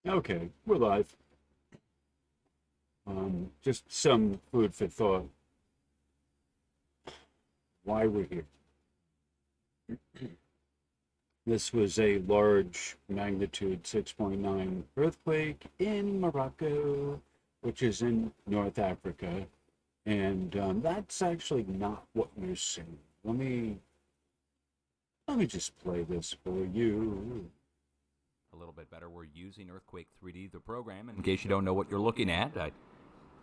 Okay, we're live. Just some food for thought. Why we're here. This was a large magnitude 6.9 earthquake in Morocco, which is in North Africa. And that's actually not what you're seeing. Let me just play this for you. A little bit better. We're using Earthquake 3D, the program. In case you don't know what you're looking at, I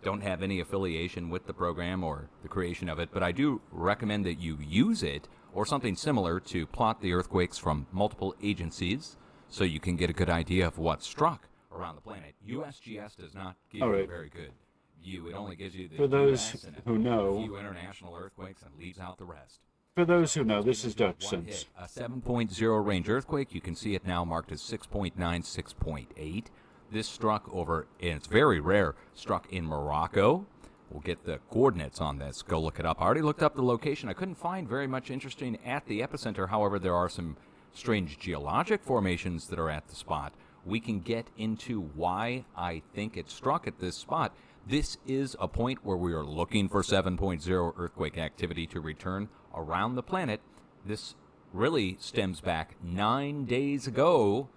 don't have any affiliation with the program or the creation of it, but I do recommend that you use it or something similar to plot the earthquakes from multiple agencies so you can get a good idea of what struck around the planet. USGS does not give All you a right. very good view. It only gives you the For those US and who a know, few international earthquakes and leaves out the rest. this is Dutch One Sense. hit, a 7.0 range earthquake. You can see it now marked as 6.9, 6.8. This struck over, and it's very rare, struck in Morocco. We'll get the coordinates on this. Go look it up. I already looked up the location. I couldn't find very much interesting at the epicenter. However, there are some strange geologic formations that are at the spot. We can get into why I think it struck at this spot. This is a point where we are looking for 7.0 earthquake activity to return around the planet. This really stems back 9 days ago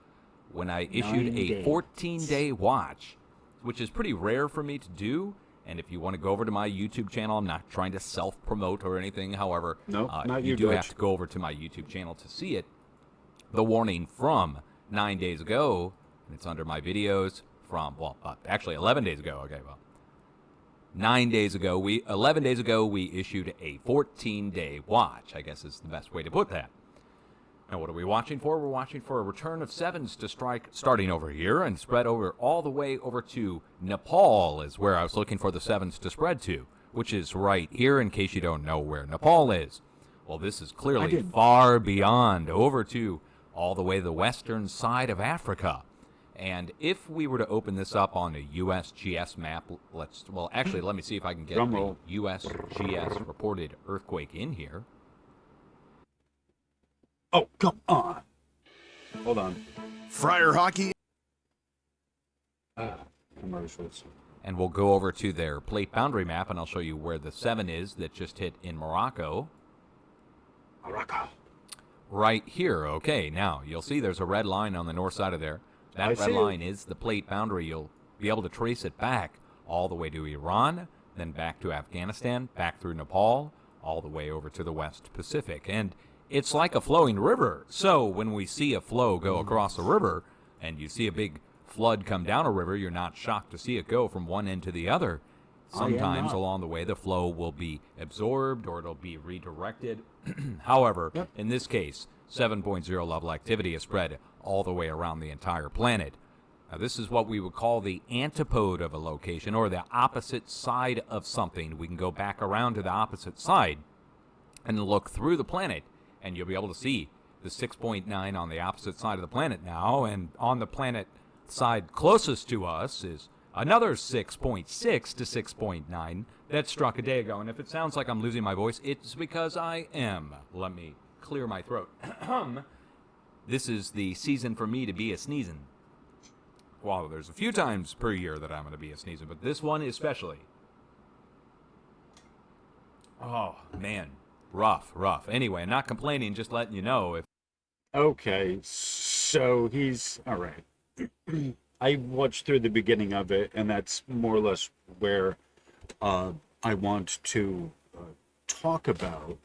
when I issued a 14-day watch, which is pretty rare for me to do. And if you want to go over to my YouTube channel, I'm not trying to self-promote or anything. However, No, not you you, do Dutch. have to go over to my YouTube channel to see it. The warning from 9 days ago, and it's under my videos from, actually 11 days ago. Okay, well, 11 days ago, we issued a 14-day watch, I guess is the best way to put that. Now, what are we watching for? We're watching for a return of sevens to strike starting over here and spread over all the way over to Nepal is where I was looking for the sevens to spread to, which is right here in case you don't know where Nepal is. Well, this is clearly far beyond over to all the way the western side of Africa. And if we were to open this up on a USGS map, let me see if I can get the USGS reported earthquake in here. Oh, come on. Hold on. Friar Hockey. Commercials. And we'll go over to their plate boundary map, and I'll show you where the 7 is that just hit in Morocco. Morocco. Right here. Okay, now you'll see there's a red line on the north side of there. That red line is the plate boundary. You'll be able to trace it back all the way to Iran, then back to Afghanistan, back through Nepal, all the way over to the West Pacific. And it's like a flowing river. So when we see a flow go across a river and you see a big flood come down a river, you're not shocked to see it go from one end to the other. Sometimes along the way, the flow will be absorbed or it'll be redirected. However, in this case, 7.0 level activity is spread all the way around the entire planet. Now, this is what we would call the antipode of a location, or the opposite side of something. We can go back around to the opposite side and look through the planet, and you'll be able to see the 6.9 on the opposite side of the planet now, and on the planet side closest to us is another 6.6 to 6.9 that struck a day ago. And if it sounds like I'm losing my voice, it's because I am. Let me clear my throat. This is the season for me to be a sneezing. Well, there's a few times per year that I'm going to be a sneezing, but this one especially. Oh, man. Rough. Anyway, not complaining, just letting you know. Okay, so he's all right. I watched through the beginning of it, and that's more or less where I want to talk about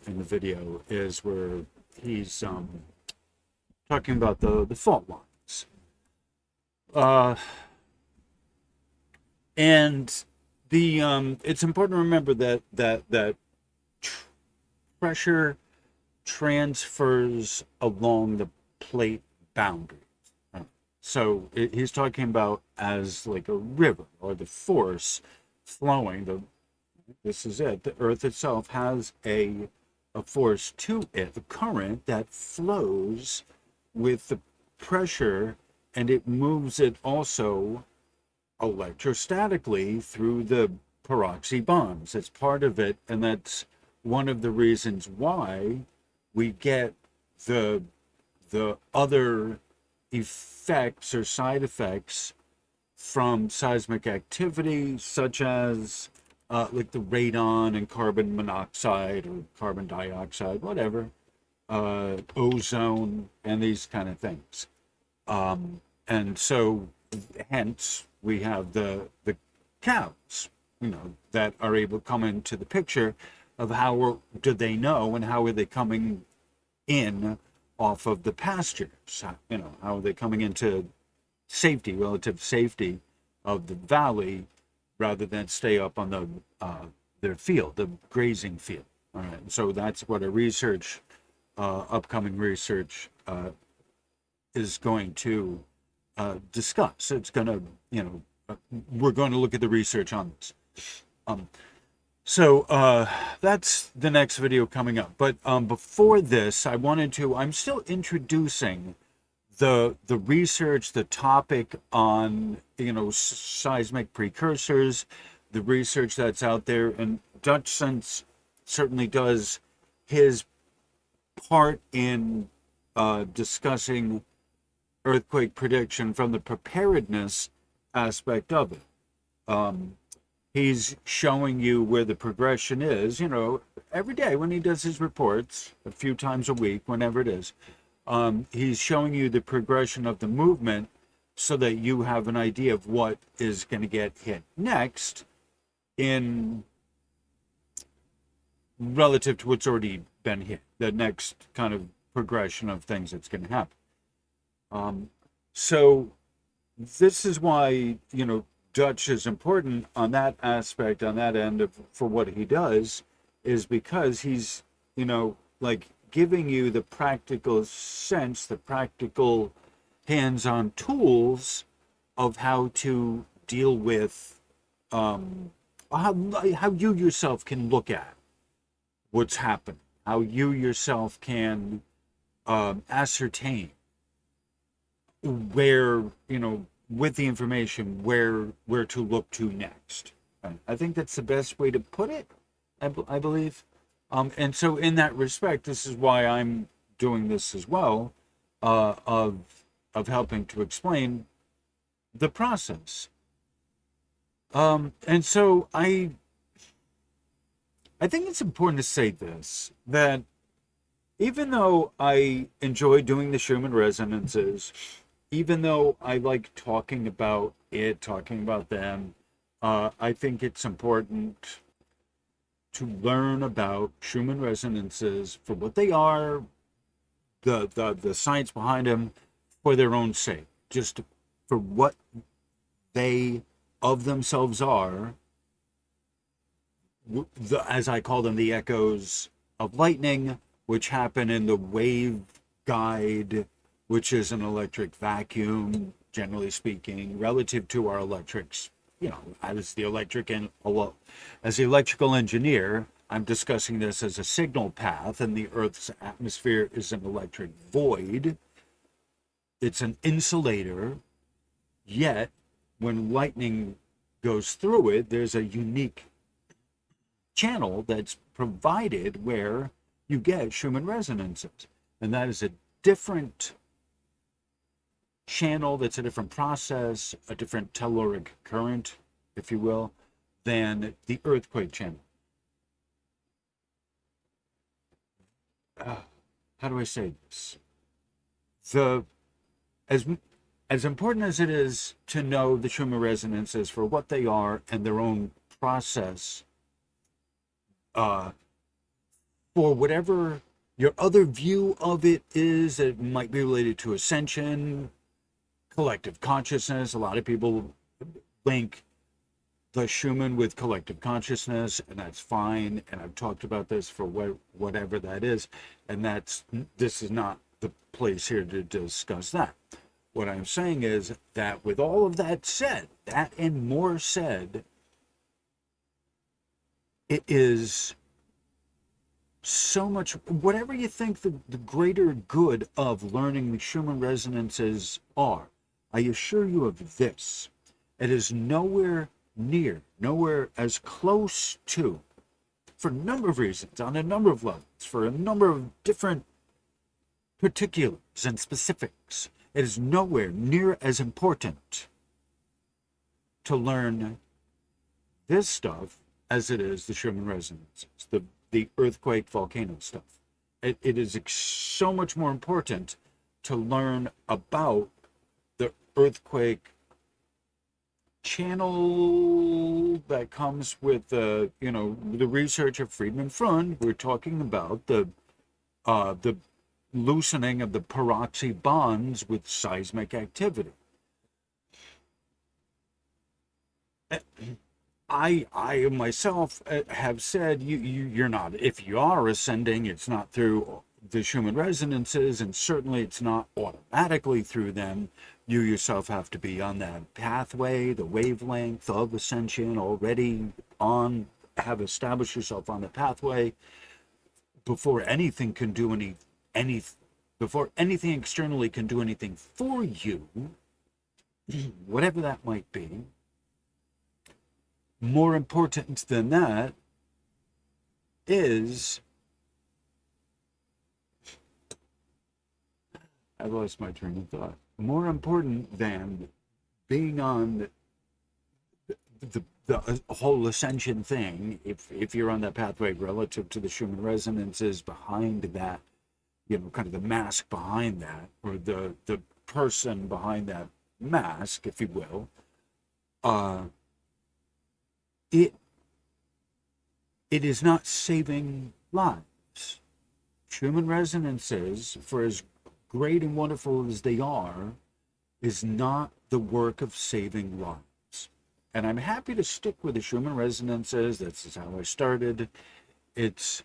in the video is where he's talking about the fault lines. And the it's important to remember that pressure transfers along the plate boundary. So he's talking about as like a river or the force flowing. This is it. The Earth itself has a force to it, a current that flows with the pressure, and it moves it also electrostatically through the peroxy bonds. It's part of it, and that's one of the reasons why we get the other effects or side effects from seismic activity, such as like the radon and carbon monoxide or carbon dioxide, whatever, ozone, and these kind of things. And so, hence, we have the cows, that are able to come into the picture of how do they know and how are they coming in off of the pastures. How are they coming into safety, relative safety of the valley, rather than stay up on their field, the grazing field. All right, and so that's what upcoming research is going to discuss. It's going to, we're going to look at the research on this. So that's the next video coming up. But before this, I'm still introducing the research, the topic on, seismic precursors, the research that's out there. And Dutch Sense certainly does his part in discussing earthquake prediction from the preparedness aspect of it. He's showing you where the progression is, every day when he does his reports, a few times a week, whenever it is. He's showing you the progression of the movement so that you have an idea of what is going to get hit next in relative to what's already been hit, the next kind of progression of things that's going to happen. So this is why, Dutch is important on that aspect, on that end for what he does, is because he's, like giving you the practical sense, the practical hands-on tools of how to deal with how you yourself can look at what's happening, how you yourself can ascertain where, with the information, where to look to next. I think that's the best way to put it, I believe. And so in that respect, this is why I'm doing this as well, of helping to explain the process. And so I think it's important to say this, that even though I enjoy doing the Schumann resonances, even though I like talking about them, I think it's important to learn about Schumann resonances for what they are, the science behind them, for their own sake, just for what they of themselves are, as I call them, the echoes of lightning, which happen in the wave guide, which is an electric vacuum, generally speaking, relative to our electrics. As the electrical engineer, I'm discussing this as a signal path, and the Earth's atmosphere is an electric void. It's an insulator, yet when lightning goes through it, there's a unique channel that's provided where you get Schumann resonances. And that is a different channel, that's a different process, a different telluric current, if you will, than the earthquake channel. How do I say this? As important as it is to know the Schumann resonances for what they are and their own process, for whatever your other view of it is, it might be related to ascension, collective consciousness. A lot of people link the Schumann with collective consciousness, and that's fine. And I've talked about this for whatever that is, and this is not the place here to discuss that. What I'm saying is that with all of that said, that and more said, it is so much, whatever you think the greater good of learning the Schumann resonances are, I assure you of this: it is nowhere near, nowhere as close to, for a number of reasons, on a number of levels, for a number of different particulars and specifics, It is nowhere near as important to learn this stuff as it is the Schumann resonances, the earthquake volcano stuff. It is so much more important to learn about the earthquake channel that comes with the research of Friedman Freund. We're talking about the loosening of the peroxy bonds with seismic activity. I myself have said you're not, if you are ascending, it's not through the Schumann resonances, and certainly it's not automatically through them. You yourself have to be on that pathway, the wavelength of ascension, already on, have established yourself on the pathway before anything can do before anything externally can do anything for you, whatever that might be. More important than that is, I lost my train of thought. More important than being on the whole ascension thing, if you're on that pathway relative to the Schumann resonances behind that, kind of the mask behind that, or the person behind that mask, if you will, it is not saving lives. Schumann resonances, for as great and wonderful as they are, is not the work of saving lives. And I'm happy to stick with the Schumann resonances. That's how I started. It's,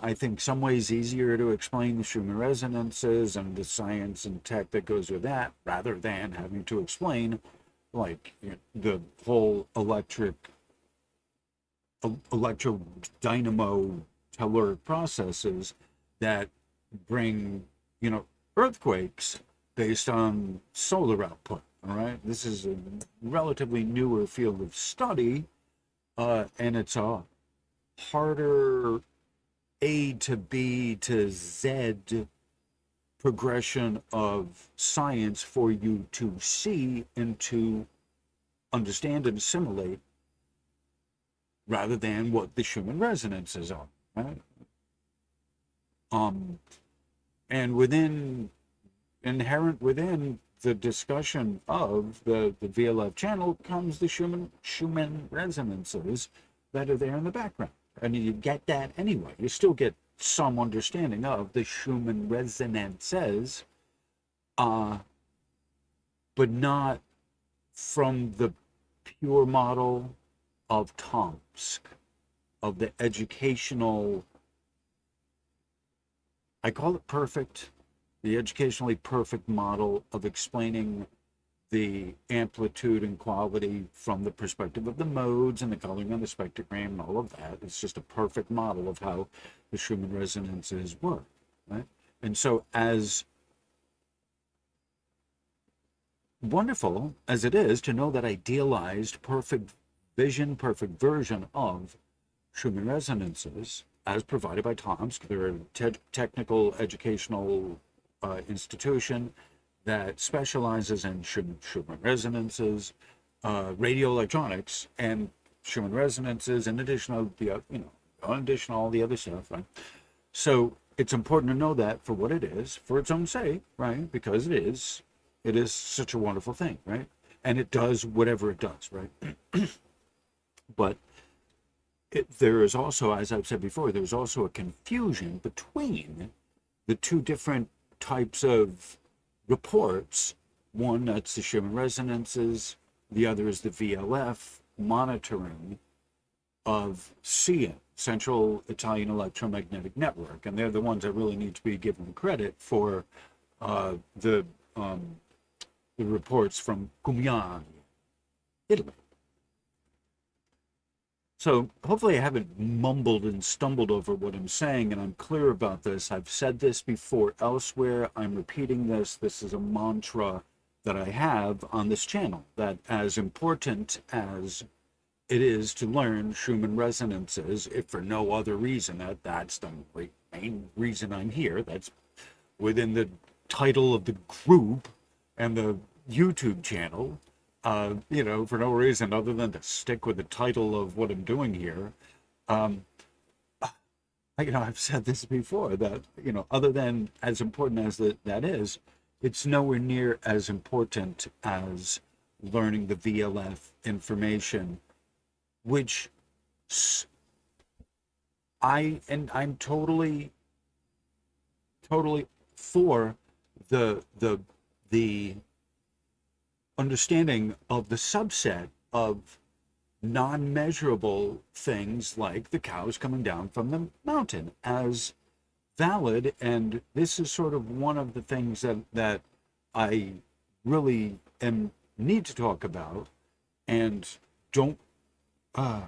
I think, some ways easier to explain the Schumann resonances and the science and tech that goes with that, rather than having to explain the whole electrodynamo telluric processes that bring, earthquakes based on solar output. All right, this is a relatively newer field of study, and it's a harder A to B to Z progression of science for you to see and to understand and assimilate, rather than what the Schumann resonances are, right? And inherent within the discussion of the VLF channel comes the Schumann resonances that are there in the background. And you get that anyway. You still get some understanding of the Schumann resonances, but not from the pure model of Tomsk, of the educational, I call it perfect, the educationally perfect model of explaining the amplitude and quality from the perspective of the modes and the coloring on the spectrogram and all of that. It's just a perfect model of how the Schumann resonances work, right? And so, as wonderful as it is to know that idealized, perfect vision, perfect version of Schumann resonances, as provided by Tomsk, they're a technical educational institution that specializes in Schumann resonances, radio electronics, and Schumann resonances, in addition to all the other stuff, right? So it's important to know that for what it is, for its own sake, right? Because it is such a wonderful thing, right? And it does whatever it does, right? But there is also, as I've said before, there's also a confusion between the two different types of reports. One, that's the Schumann resonances. The other is the VLF monitoring of CIN, Central Italian Electromagnetic Network. And they're the ones that really need to be given credit for the reports from Cumiani, Italy. So hopefully I haven't mumbled and stumbled over what I'm saying, and I'm clear about this. I've said this before elsewhere. I'm repeating this. This is a mantra that I have on this channel, that as important as it is to learn Schumann resonances, if for no other reason, that's the main reason I'm here. That's within the title of the group and the YouTube channel, for no reason other than to stick with the title of what I'm doing here. I've said this before that, other than as important as that is, it's nowhere near as important as learning the VLF information, which I'm totally for the understanding of the subset of non-measurable things like the cows coming down from the mountain as valid. And this is sort of one of the things that I really need to talk about and don't and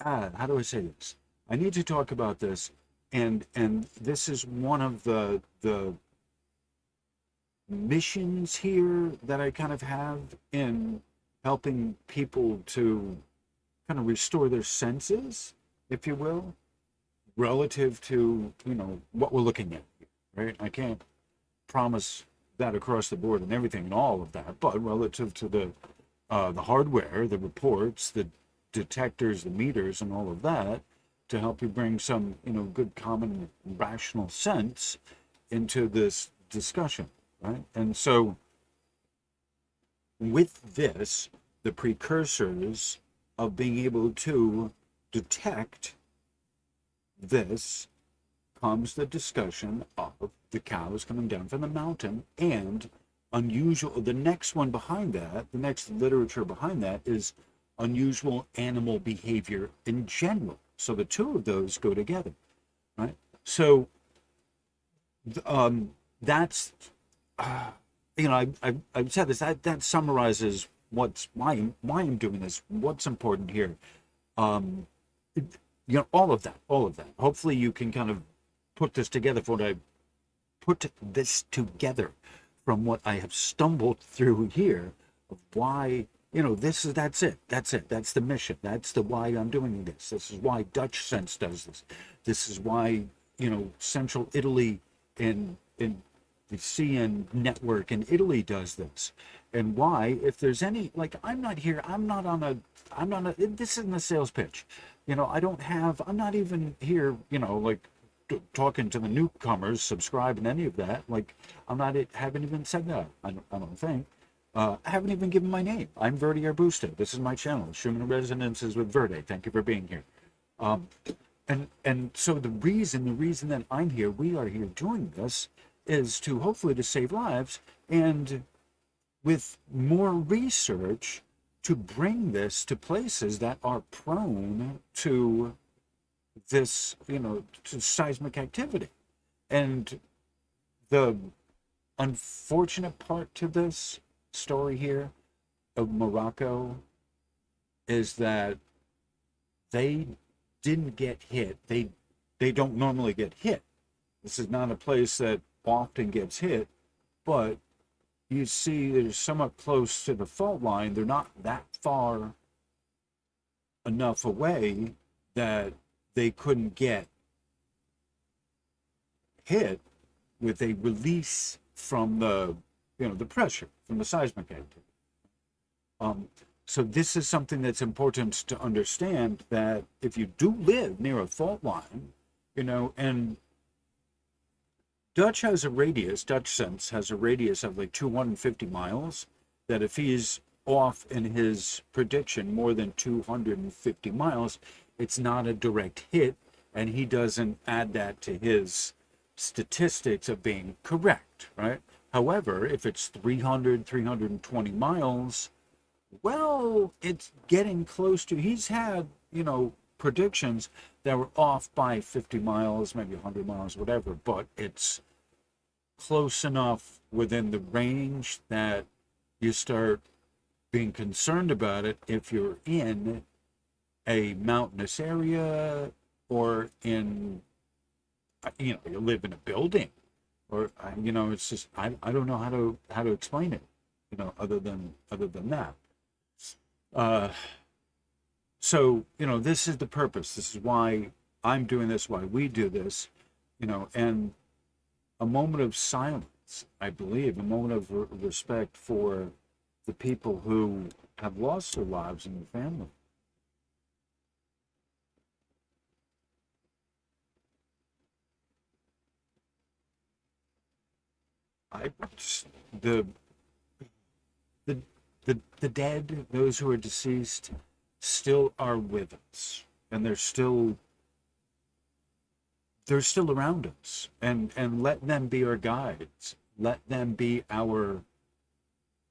how do I say this? I need to talk about this, and this is one of the missions here that I kind of have in helping people to kind of restore their senses, if you will, relative to what we're looking at, right? I can't promise that across the board and everything and all of that, but relative to the hardware, the reports, the detectors, the meters, and all of that, to help you bring some good common rational sense into this discussion, right? And so with this, the precursors of being able to detect this comes the discussion of the cows coming down from the mountain, and the next one behind that, the next literature behind that is unusual animal behavior in general. So the two of those go together, right? So that's I've said this. That summarizes why I'm doing this. What's important here, all of that. Hopefully, you can kind of put this together from what I have stumbled through here of why that's it. That's the mission. That's the why I'm doing this. This is why Dutch Sense does this. This is why Central Italy and the CN network in Italy does this, and why, if there's any, like, this isn't a sales pitch. I'm not even here, talking to the newcomers, subscribe and any of that. Like, haven't even said that. I don't think. I haven't even given my name. I'm Verde Arbusto. This is my channel, Schumann Resonances with Verde. Thank you for being here. And so the reason that I'm here, we are here doing this, is to hopefully to save lives, and with more research to bring this to places that are prone to this, to seismic activity. And the unfortunate part to this story here of Morocco is that they didn't get hit. They don't normally get hit. This is not a place that often gets hit, but you see they're somewhat close to the fault line. They're not that far enough away that they couldn't get hit with a release from the pressure from the seismic activity. So this is something that's important to understand, that if you do live near a fault line, and Dutch Sense has a radius of like 250 miles, that if he's off in his prediction more than 250 miles, it's not a direct hit, and he doesn't add that to his statistics of being correct, right? However, if it's 320 miles, well, it's getting close to, he's had, predictions that were off by 50 miles, maybe 100 miles, whatever, but it's close enough within the range that you start being concerned about it if you're in a mountainous area, or in, you live in a building, or, it's just, I don't know how to explain it, other than that. So, this is the purpose. This is why I'm doing this, why we do this, and a moment of silence, I believe, a moment of respect for the people who have lost their lives and their family. I just, the the dead, those who are deceased, still are with us, and they're still around us, and let them be our guides. Let them be our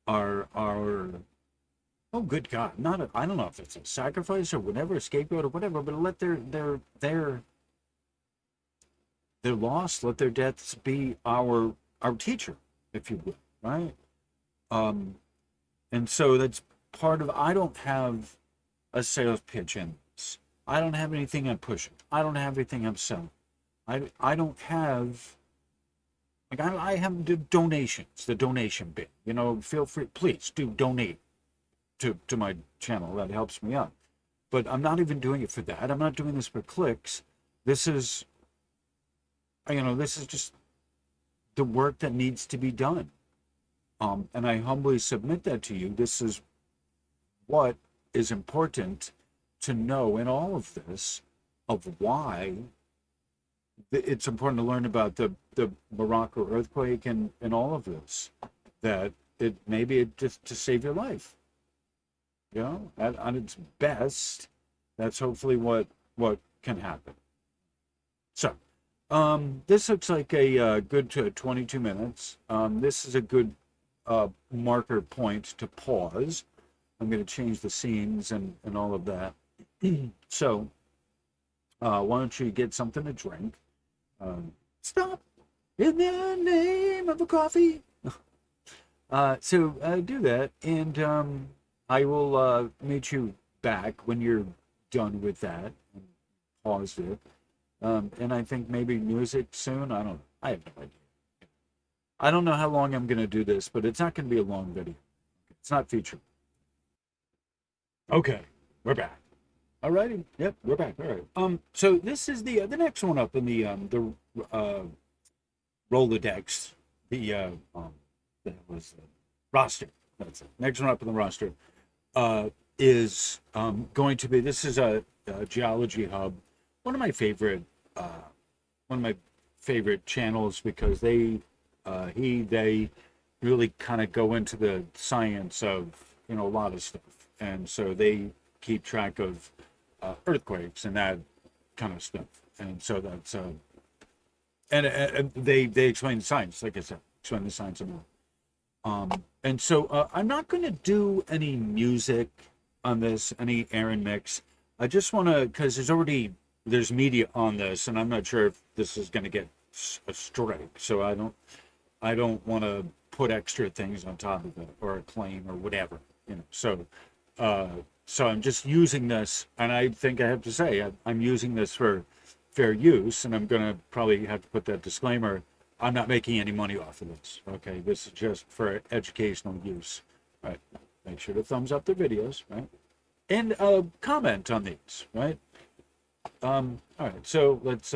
oh good God, not I don't know if it's a sacrifice or whatever, a scapegoat or whatever, but let their loss, let their deaths be our teacher, if you will, right? And so that's part of. I don't have a sales pitch in this. I don't have anything I'm pushing. I don't have anything I'm selling. I don't have, like, I have the donations, the donation bit. Feel free, please do donate to my channel. That helps me out. But I'm not even doing it for that. I'm not doing this for clicks. This is, this is just the work that needs to be done. And I humbly submit that to you. This is what is important to know in all of this, of why it's important to learn about the Morocco earthquake and all of this, that maybe just to save your life. At its best, that's hopefully what can happen. So, this looks like a good 22 minutes. This is a good marker point to pause. I'm going to change the scenes and all of that. So, why don't you get something to drink? Stop in the name of a coffee. So do that, and I will meet you back when you're done with that. And pause it. And I think maybe music soon. I don't know. I have no idea. I don't know how long I'm going to do this, but it's not going to be a long video. It's not featured. Okay, we're back. Alrighty. Yep, we're back. All right. So this is the next one up in the Rolodex. That was the roster. That's it. Next one up in the roster is going to be. This is a geology hub. One of my favorite channels, because they really kind of go into the science of a lot of stuff, and so they keep track of earthquakes and that kind of stuff, and so that's and they explain the science, like I said, explain the science of it. And so I'm not going to do any music on this, any Aaron mix. I just want to, because there's media on this, and I'm not sure if this is going to get a strike, so I don't want to put extra things on top of it, or a claim or whatever, so I'm just using this, and I think I have to say I'm using this for fair use, and I'm going to probably have to put that disclaimer. I'm not making any money off of this. Okay, this is just for educational use. Right? Make sure to thumbs up the videos, right? And comment on these, right? All right, so let's.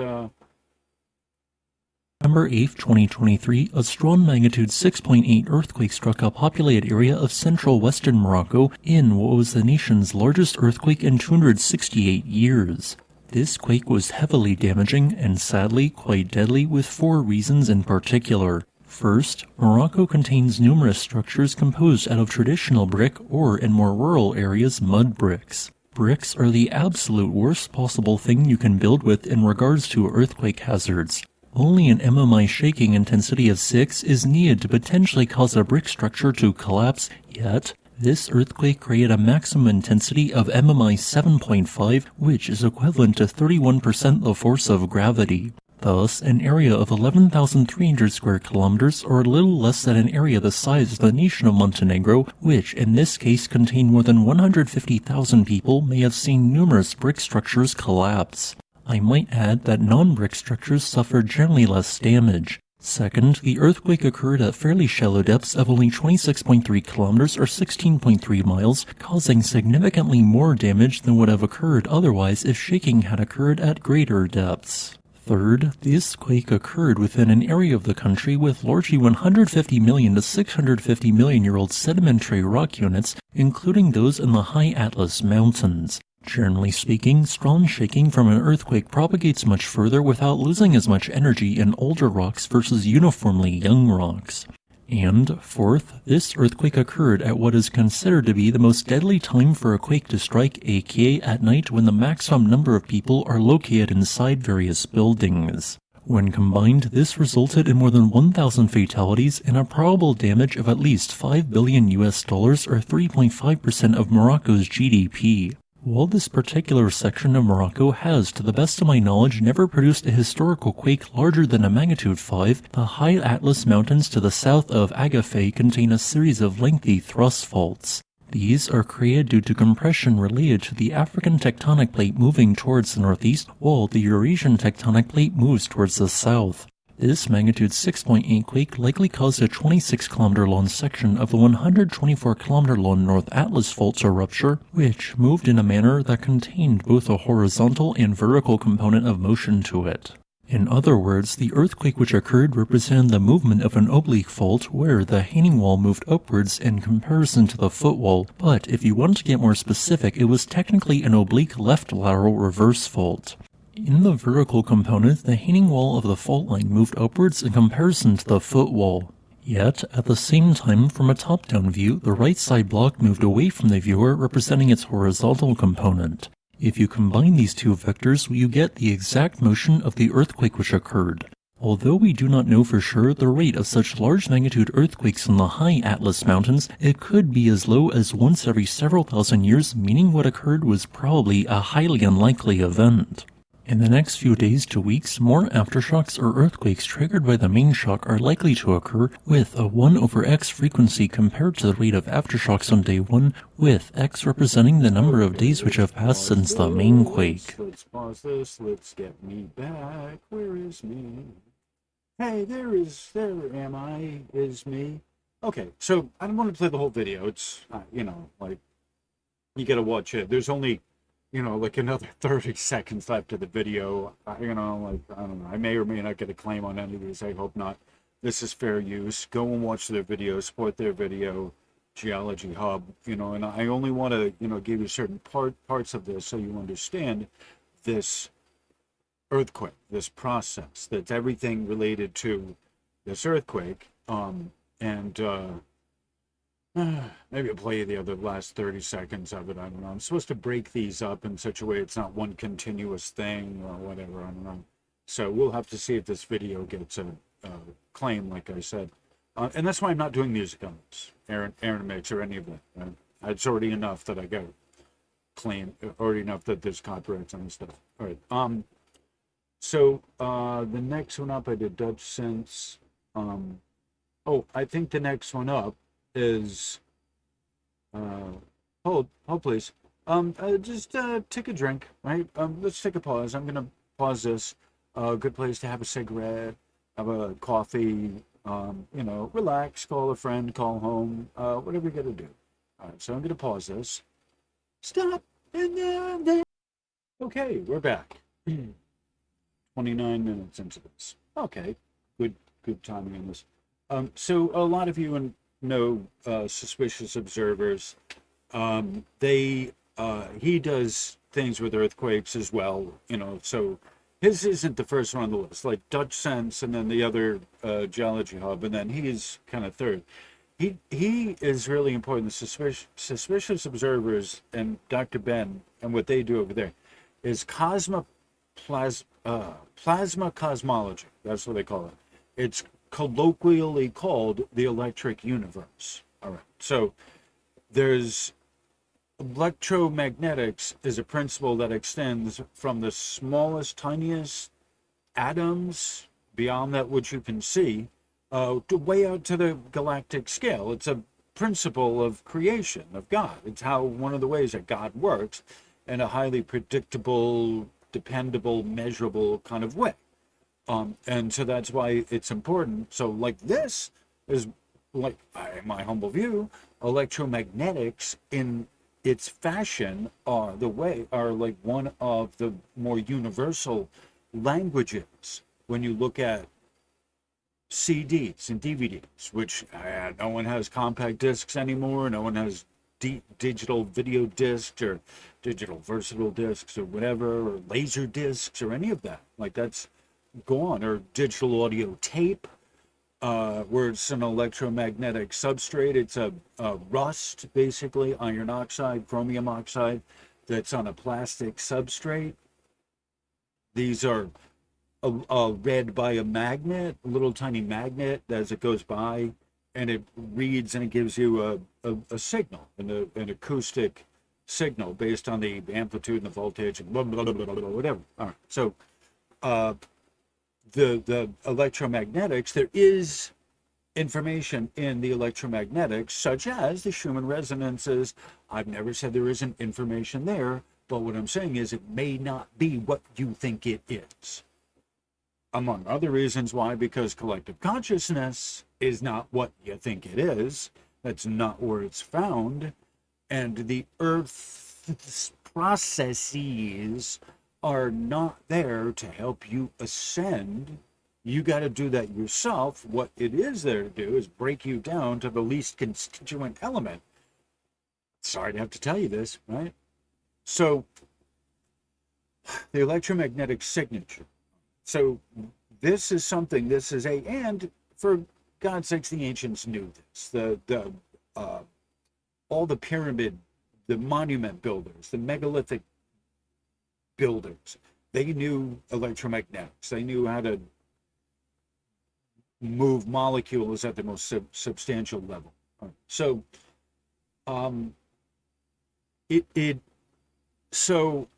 November 8, 2023, a strong magnitude 6.8 earthquake struck a populated area of central western Morocco in what was the nation's largest earthquake in 268 years. This quake was heavily damaging and sadly quite deadly, with 4 reasons in particular. First, Morocco contains numerous structures composed out of traditional brick or, in more rural areas, mud bricks. Bricks are the absolute worst possible thing you can build with in regards to earthquake hazards. Only an MMI shaking intensity of 6 is needed to potentially cause a brick structure to collapse, yet this earthquake created a maximum intensity of MMI 7.5, which is equivalent to 31% the force of gravity. Thus, an area of 11,300 square kilometers, or a little less than an area the size of the nation of Montenegro, which in this case contained more than 150,000 people, may have seen numerous brick structures collapse. I might add that non-brick structures suffer generally less damage. Second, the earthquake occurred at fairly shallow depths of only 26.3 kilometers or 16.3 miles, causing significantly more damage than would have occurred otherwise if shaking had occurred at greater depths. Third, this quake occurred within an area of the country with largely 150 million to 650 million year old sedimentary rock units, including those in the high Atlas Mountains. Generally speaking, strong shaking from an earthquake propagates much further without losing as much energy in older rocks versus uniformly young rocks. And fourth, this earthquake occurred at what is considered to be the most deadly time for a quake to strike, aka at night when the maximum number of people are located inside various buildings. When combined, this resulted in more than 1,000 fatalities and a probable damage of at least $5 billion or 3.5% of Morocco's GDP. While this particular section of Morocco has, to the best of my knowledge, never produced a historical quake larger than a magnitude 5, the high Atlas Mountains to the south of Agafay contain a series of lengthy thrust faults. These are created due to compression related to the African tectonic plate moving towards the northeast, while the Eurasian tectonic plate moves towards the south. This magnitude 6.8 quake likely caused a 26-kilometer long section of the 124-kilometer long North Atlas Fault to rupture, which moved in a manner that contained both a horizontal and vertical component of motion to it. In other words, the earthquake which occurred represented the movement of an oblique fault where the hanging wall moved upwards in comparison to the footwall, but if you want to get more specific, it was technically an oblique left lateral reverse fault. In the vertical component, the hanging wall of the fault line moved upwards in comparison to the footwall. Yet, at the same time, from a top-down view, the right side block moved away from the viewer, representing its horizontal component. If you combine these two vectors, you get the exact motion of the earthquake which occurred. Although we do not know for sure the rate of such large magnitude earthquakes in the high Atlas Mountains, it could be as low as once every several thousand years, meaning what occurred was probably a highly unlikely event. In the next few days to weeks, more aftershocks or earthquakes triggered by the main shock are likely to occur with a 1 over x frequency compared to the rate of aftershocks on day 1, with x representing the number of days which have passed since the main quake. Let's pause this. Let's get me back. Where is me? Hey, there am I, is me. Okay, so I don't want to play the whole video. It's, like, you gotta watch it. There's only like another 30 seconds left of the video. I don't know. I may or may not get a claim on any of these. I hope not. This is fair use. Go and watch their video, support their video, Geology Hub, and I only want to, give you certain parts of this so you understand this earthquake, this process, that's everything related to this earthquake. Maybe I'll play you the other last 30 seconds of it. I don't know. I'm supposed to break these up in such a way it's not one continuous thing or whatever. I don't know. So we'll have to see if this video gets a claim, like I said. And that's why I'm not doing music on this, Aaron Mix or any of that. It's already enough that I got claim, already enough that there's copyrights on this stuff. All right. So the next one up, I did Dutch Sense. I think the next one up is hold please. Just take a drink, right? Let's take a pause. I'm gonna pause this. Good place to have a cigarette, have a coffee, relax, call a friend, call home, whatever you gotta do. All right, so I'm gonna pause this. Stop, and then. Okay, we're back. 29 minutes into this. Okay, good timing on this. So a lot of you know Suspicious Observers. He does things with earthquakes as well, so his isn't the first one on the list, like Dutch Sense and then the other Geology Hub, and then he's kind of third. He is really important. The Suspicious Observers and Dr. Ben and what they do over there is plasma cosmology. That's what they call it. It's colloquially called the electric universe. All right. So there's electromagnetics is a principle that extends from the smallest, tiniest atoms beyond that which you can see to way out to the galactic scale. It's a principle of creation of God. It's how one of the ways that God works in a highly predictable, dependable, measurable kind of way. And so that's why it's important. So like this is like, in my humble view, electromagnetics in its fashion are like one of the more universal languages when you look at CDs and DVDs, which no one has compact discs anymore. No one has digital video discs or digital versatile discs or whatever, or laser discs or any of that. Like that's gone. Or digital audio tape, where it's an electromagnetic substrate. It's a rust, basically, iron oxide, chromium oxide, that's on a plastic substrate. These are read by a magnet, a little tiny magnet as it goes by, and it reads and it gives you a signal, an acoustic signal based on the amplitude and the voltage and blah, blah, blah, blah, blah, whatever. All right. So the electromagnetics, there is information in the electromagnetics, such as the Schumann resonances. I've never said there isn't information there, but what I'm saying is it may not be what you think it is. Among other reasons why, because collective consciousness is not what you think it is. That's not where it's found. And the Earth's processes are not there to help you ascend. You got to do that yourself. What it is there to do is break you down to the least constituent element. Sorry to have to tell you this, right? So, the electromagnetic signature. So this is something, and for God's sakes, the ancients knew this. All the pyramid, the monument builders, the megalithic builders, they knew electromagnetics. They knew how to move molecules at the most substantial level. So, so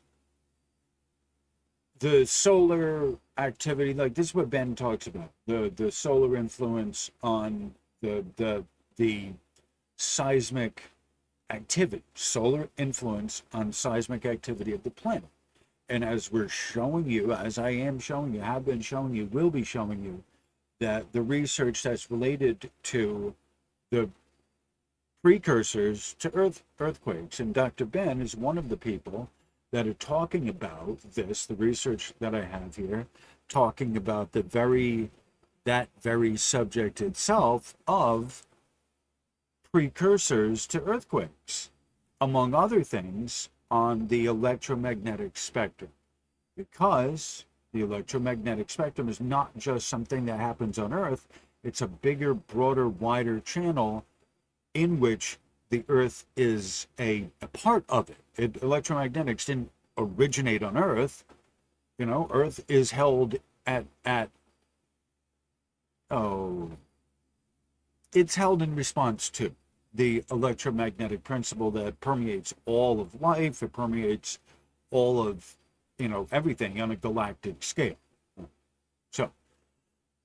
the solar activity, like this is what Ben talks about, the solar influence on the seismic activity, solar influence on seismic activity of the planet. And as we're showing you, as I am showing you, have been showing you, will be showing you, that the research that's related to the precursors to earthquakes, and Dr. Ben is one of the people that are talking about this, the research that I have here, talking about that very subject itself of precursors to earthquakes, among other things, on the electromagnetic spectrum. Because the electromagnetic spectrum is not just something that happens on Earth, it's a bigger, broader, wider channel in which the Earth is a part of it. Electromagnetics didn't originate on Earth. You know, Earth is held it's held in response to the electromagnetic principle that permeates all of life. It permeates all of, everything on a galactic scale. So,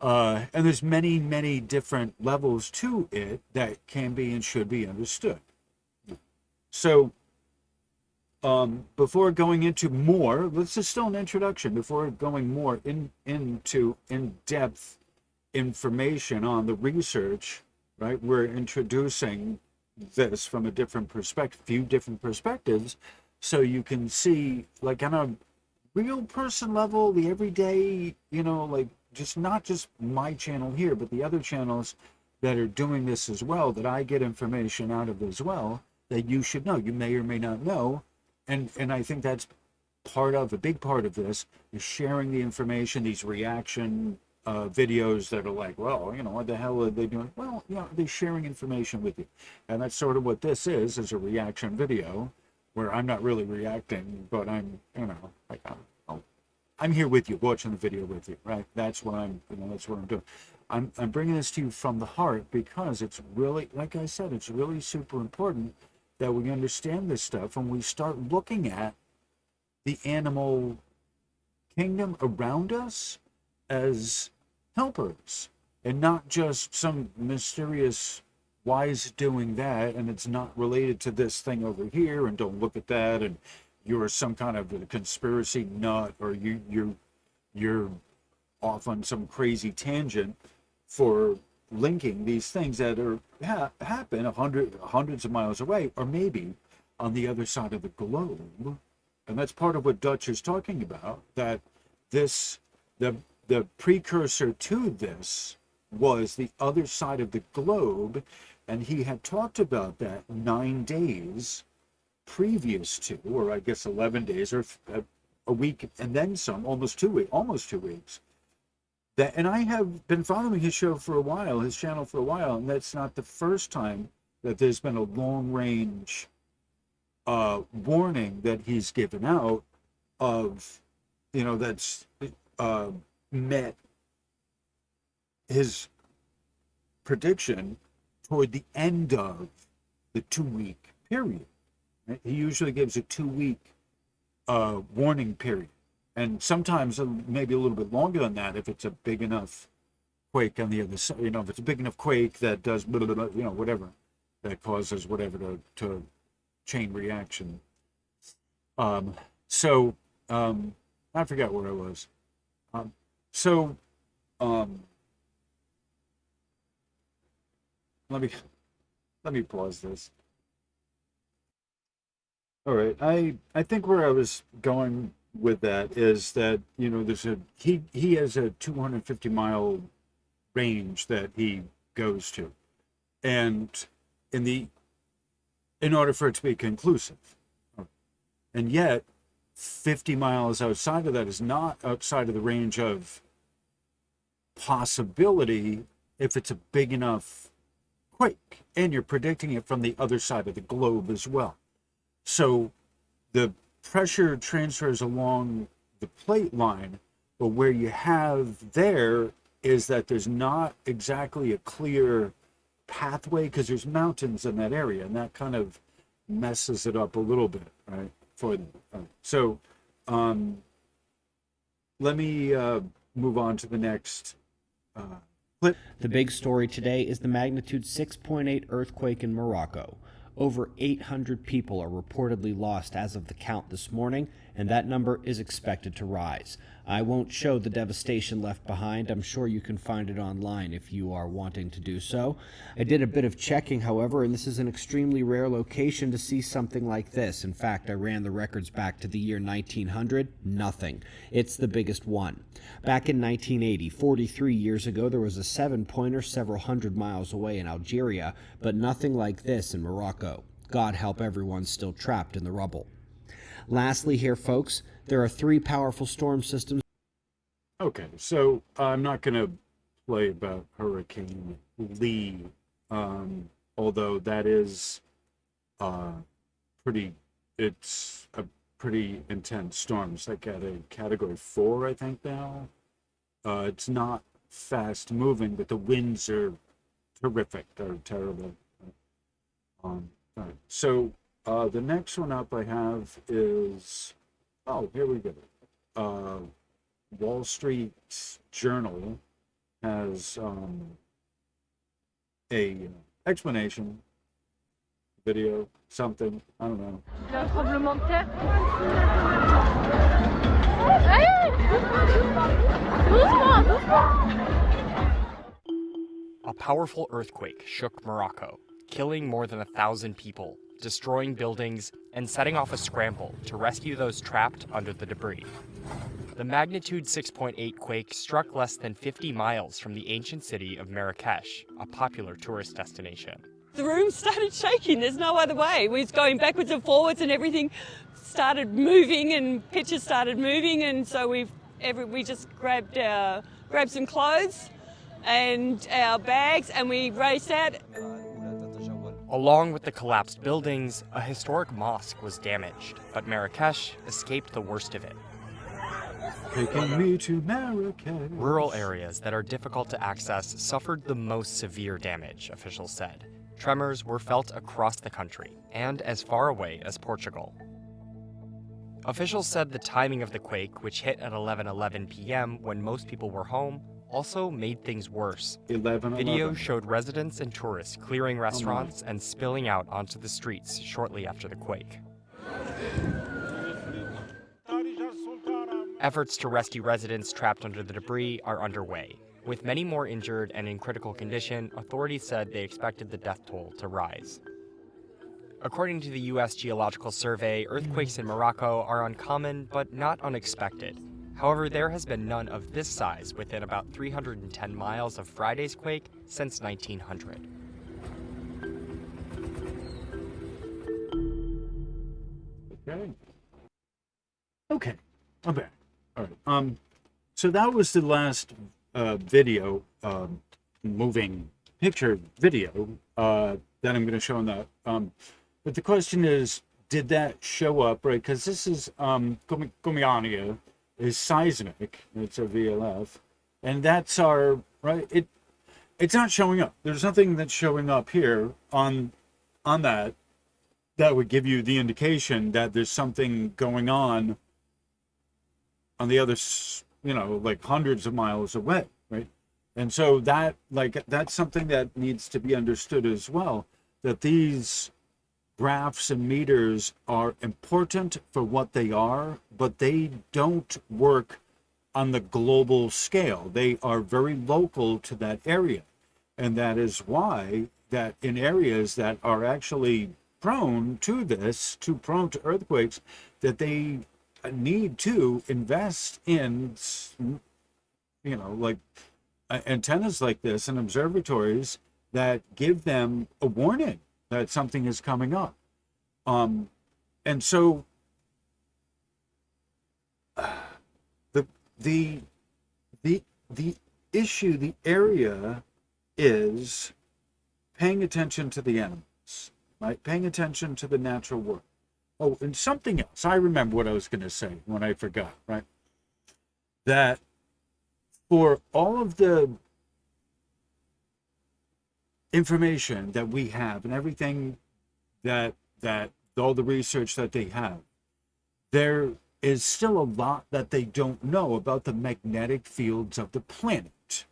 and there's many, many different levels to it that can be and should be understood. So, before going into more, this is still an introduction. Before going more into in-depth information on the research, right? We're introducing this from a few different perspectives, so you can see, like, on a real person level, the everyday, like, just not just my channel here, but the other channels that are doing this as well, that I get information out of as well, that you should know, you may or may not know. And I think that's a big part of this, is sharing the information, these reaction videos that are like, well, what the hell are they doing? Well, they're sharing information with you. And that's sort of what this is a reaction video, where I'm not really reacting, but I'm, like, I'm here with you, watching the video with you, right? That's what I'm doing. I'm bringing this to you from the heart, because it's really, like I said, it's really super important that we understand this stuff, and we start looking at the animal kingdom around us as helpers, and not just some mysterious wise doing that, and it's not related to this thing over here, and don't look at that, and you're some kind of a conspiracy nut, or you're off on some crazy tangent for linking these things that are happen hundreds of miles away, or maybe on the other side of the globe. And that's part of what Dutch is talking about, that the precursor to this was the other side of the globe, and he had talked about that 9 days previous to, or I guess 11 days, or a week and then some, almost 2 weeks. That, and I have been following his show for a while, his channel for a while, and that's not the first time that there's been a long range warning that he's given out of, that's met his prediction toward the end of the 2-week period. Right? He usually gives a 2-week warning period, and sometimes maybe a little bit longer than that if it's a big enough quake on the other side. If it's a big enough quake that does whatever that causes whatever to chain reaction. So I forgot where I was. Let me pause this. All right, I think where I was going with that is that there's he has a 250-mile range that he goes to, and in order for it to be conclusive, and yet 50 miles outside of that is not outside of the range of possibility if it's a big enough quake, and you're predicting it from the other side of the globe as well. So the pressure transfers along the plate line, but where you have there is that there's not exactly a clear pathway because there's mountains in that area, and that kind of messes it up a little bit, right? For them. So let me move on to the next clip. The big story today is the magnitude 6.8 earthquake in Morocco. Over 800 people are reportedly lost as of the count this morning, and that number is expected to rise. I won't show the devastation left behind. I'm sure you can find it online if you are wanting to do so. I did a bit of checking, however, and this is an extremely rare location to see something like this. In fact, I ran the records back to the year 1900. Nothing. It's the biggest one. Back in 1980, 43 years ago, there was a 7-pointer several hundred miles away in Algeria, but nothing like this in Morocco. God help everyone still trapped in the rubble. Lastly here, folks, there are 3 powerful storm systems. Okay, so I'm not going to play about Hurricane Lee, although that is it's a pretty intense storm. It's like at a category 4, I think now. It's not fast moving, but the winds are terrific. They're terrible. All right. So the next one up I have is, here we go. Wall Street Journal has a explanation video, something, I don't know. Il y a un tremblement de terre. A powerful earthquake shook Morocco, killing more than 1,000 people, destroying buildings, and setting off a scramble to rescue those trapped under the debris. The magnitude 6.8 quake struck less than 50 miles from the ancient city of Marrakesh, a popular tourist destination. The room started shaking, there's no other way. We was going backwards and forwards and everything started moving and pictures started moving, and so we just grabbed some clothes and our bags and we raced out. Along with the collapsed buildings, a historic mosque was damaged, but Marrakesh escaped the worst of it. Taking me to Marrakesh. Rural areas that are difficult to access suffered the most severe damage, officials said. Tremors were felt across the country and as far away as Portugal. Officials said the timing of the quake, which hit at 11:11 p.m. when most people were home, also made things worse. 11:11. Videos showed residents and tourists clearing restaurants and spilling out onto the streets shortly after the quake. Efforts to rescue residents trapped under the debris are underway. With many more injured and in critical condition, authorities said they expected the death toll to rise. According to the U.S. Geological Survey, earthquakes in Morocco are uncommon but not unexpected. However, there has been none of this size within about 310 miles of Friday's quake since 1900. Okay, I'm back. All right. So that was the last video, moving picture video that I'm going to show on that. But the question is, did that show up, right? Because this is Gomiania is seismic. It's a VLF, and that's our right. It's not showing up. There's nothing that's showing up here on that would give you the indication that there's something going on the other, like hundreds of miles away, right? And so that's something that needs to be understood as well, that these graphs and meters are important for what they are, but they don't work on the global scale. They are very local to that area. And that is why that in areas that are actually prone to earthquakes, that they need to invest in, like antennas like this and observatories that give them a warning that something is coming up. And so the issue, the area is paying attention to the animals, right? Paying attention to the natural world. Oh, and something else. I remember what I was going to say when I forgot, right? That for all of the information that we have and everything that all the research that they have, there is still a lot that they don't know about the magnetic fields of the planet.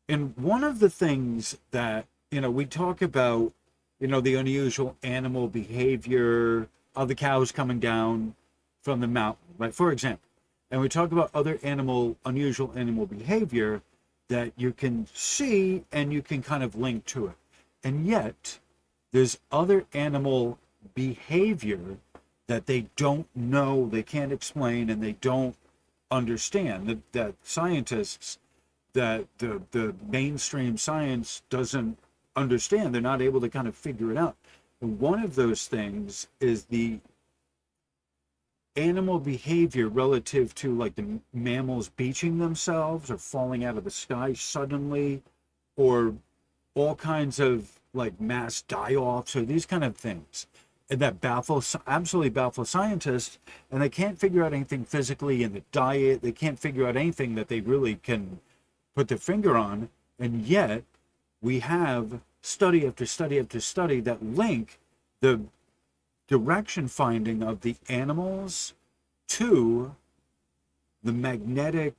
And one of the things that, we talk about, the unusual animal behavior of the cows coming down from the mountain, right? For example, and we talk about other unusual animal behavior that you can see and you can kind of link to it. And yet there's other animal behavior that they don't know, they can't explain, and they don't understand, that scientists, that the mainstream science doesn't understand. They're not able to kind of figure it out. And one of those things is the animal behavior relative to like the mammals beaching themselves or falling out of the sky suddenly, or all kinds of like mass die-offs or these kind of things. And that absolutely baffle scientists, and they can't figure out anything physically in the diet. They can't figure out anything that they really can put their finger on. And yet we have study after study after study that link the direction finding of the animals to the magnetic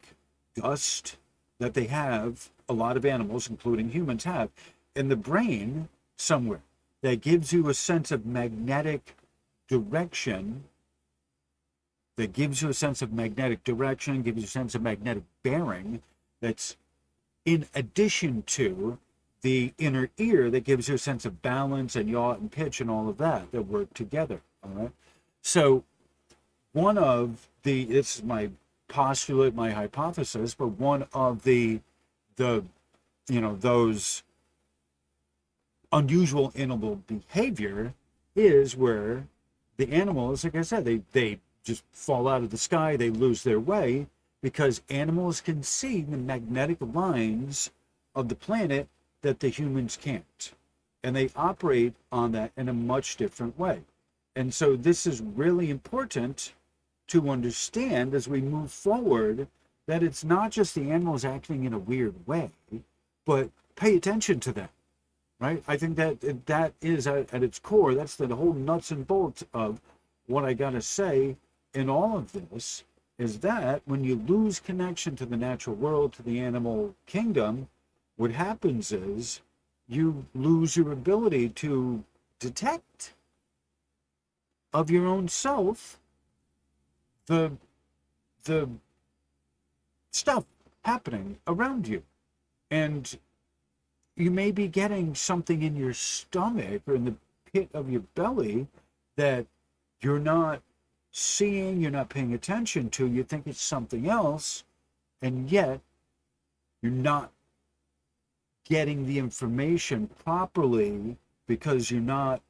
gust that they have, a lot of animals, including humans, have in the brain somewhere, that gives you a sense of magnetic direction, gives you a sense of magnetic bearing, that's in addition to the inner ear that gives you a sense of balance and yaw and pitch and all of that work together. All right. So one of this is my postulate, my hypothesis, but one of the those unusual animal behavior is where the animals, like I said, they just fall out of the sky, they lose their way, because animals can see the magnetic lines of the planet that the humans can't. And they operate on that in a much different way. And so this is really important to understand as we move forward, that it's not just the animals acting in a weird way, but pay attention to that, right? I think that is at its core, that's the whole nuts and bolts of what I gotta say in all of this, is that when you lose connection to the natural world, to the animal kingdom, what happens is you lose your ability to detect of your own self the stuff happening around you. And you may be getting something in your stomach or in the pit of your belly that you're not seeing, you're not paying attention to. You think it's something else, and yet you're not getting the information properly because you're not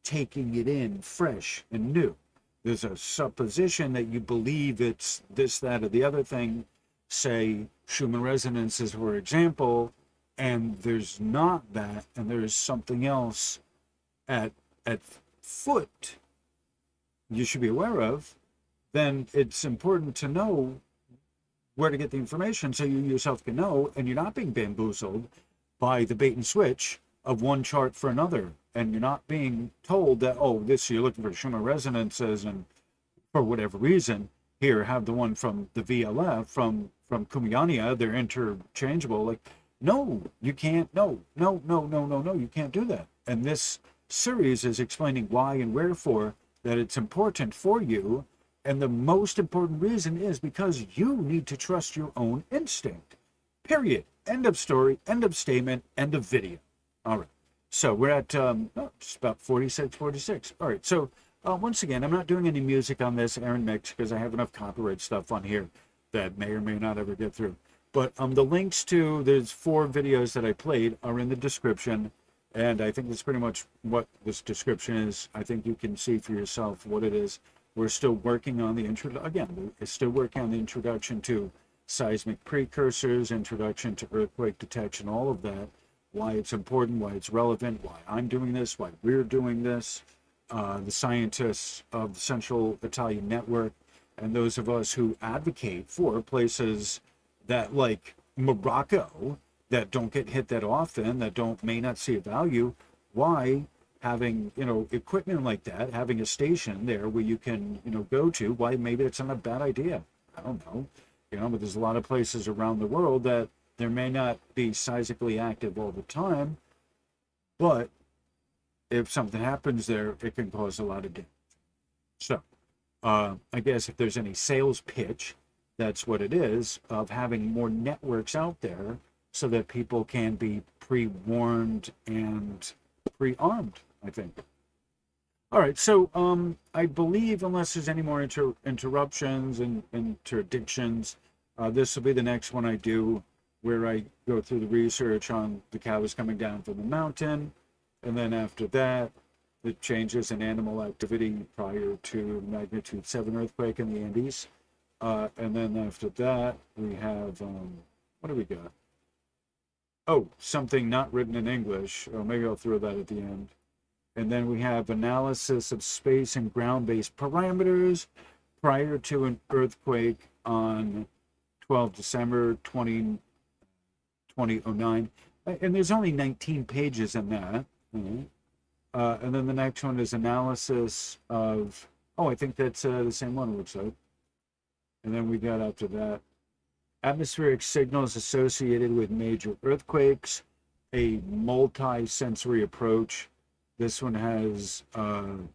taking it in fresh and new. There's a supposition that you believe it's this, that, or the other thing, say Schumann resonances, for example, and there's not that, and there's something else at foot you should be aware of, then it's important to know where to get the information so you yourself can know, and you're not being bamboozled by the bait and switch of one chart for another, and you're not being told that, oh, this, you're looking for Schumann resonances, and for whatever reason, here, have the one from the VLF, from Kumiania, they're interchangeable. Like, no, you can't, no, you can't do that. And this series is explaining why and wherefore that it's important for you, and the most important reason is because you need to trust your own instinct. Period. End of story, end of statement, end of video. All right. So we're at just about 46. All right. So once again, I'm not doing any music on this Aaron mix because I have enough copyright stuff on here that may or may not ever get through. But the links to, there's 4 videos that I played are in the description. And I think that's pretty much what this description is. I think you can see for yourself what it is. We're still working on the introduction to seismic precursors, introduction to earthquake detection, all of that, why it's important, why it's relevant, why I'm doing this, why we're doing this, the scientists of the Central Italian Network, and those of us who advocate for places that, like Morocco, that don't get hit that often, that may not see a value, why having, equipment like that, having a station there where you can, go to, why maybe it's not a bad idea. I don't know. But there's a lot of places around the world that there may not be seismically active all the time, but if something happens there, it can cause a lot of damage. So, I guess if there's any sales pitch, that's what it is, of having more networks out there so that people can be pre-warned and pre-armed, I think. All right, so I believe, unless there's any more interruptions and interdictions, this will be the next one I do, where I go through the research on the cows coming down from the mountain, and then after that, it changes in animal activity prior to magnitude 7 earthquake in the Andes. And then after that, we have, what do we got? Oh, something not written in English. Or maybe I'll throw that at the end. And then we have analysis of space and ground-based parameters prior to an earthquake on 12 December 2009. And there's only 19 pages in that. And then the next one is analysis of, I think that's the same one, it looks like. And then we got after that, atmospheric signals associated with major earthquakes, a multi-sensory approach. This one has Dimitar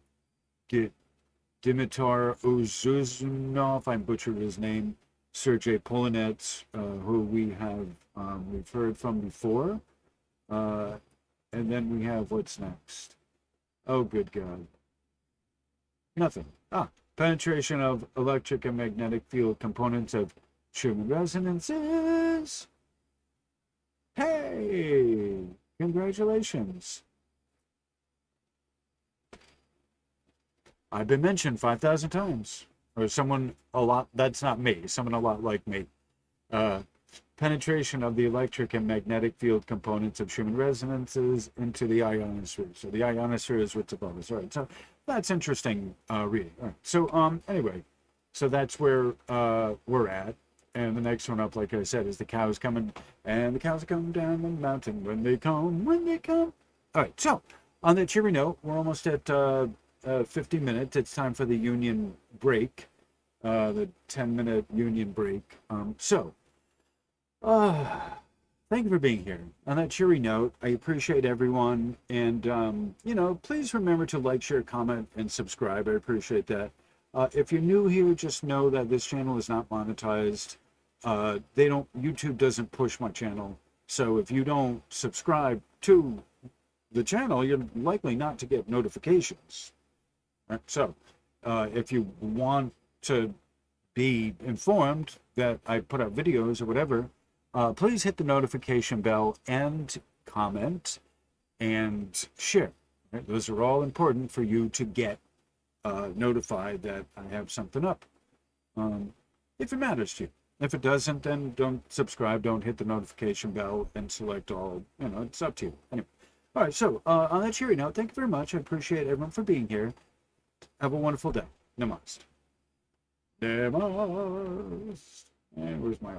Ozuzunov, I butchered his name, Sergei Polinets, who we've heard from before. And then we have, what's next? Oh, good God. Nothing. Penetration of electric and magnetic field components of Schumann resonances. Hey, congratulations. I've been mentioned 5,000 times. Or someone a lot, that's not me, someone a lot like me. Penetration of the electric and magnetic field components of Schumann resonances into the ionosphere. So the ionosphere is what's above us. All right, so that's interesting reading. All right, so anyway, so that's where we're at. And the next one up, like I said, is the cows coming, and the cows are coming down the mountain when they come. All right, so on that cheery note, we're almost at 50 minutes. It's time for the union break, the 10-minute union break. Thank you for being here. On that cheery note, I appreciate everyone. And, please remember to like, share, comment, and subscribe. I appreciate that. If you're new here, just know that this channel is not monetized. YouTube doesn't push my channel. So if you don't subscribe to the channel, you're likely not to get notifications. Right? So if you want to be informed that I put out videos or whatever, please hit the notification bell and comment and share. Right? Those are all important for you to get notified that I have something up. If it matters to you. If it doesn't, then don't subscribe, don't hit the notification bell, and select all. It's up to you. Anyway. All right, so on that cheery note, thank you very much. I appreciate everyone for being here. Have a wonderful day. Namaste. Namaste. And where's my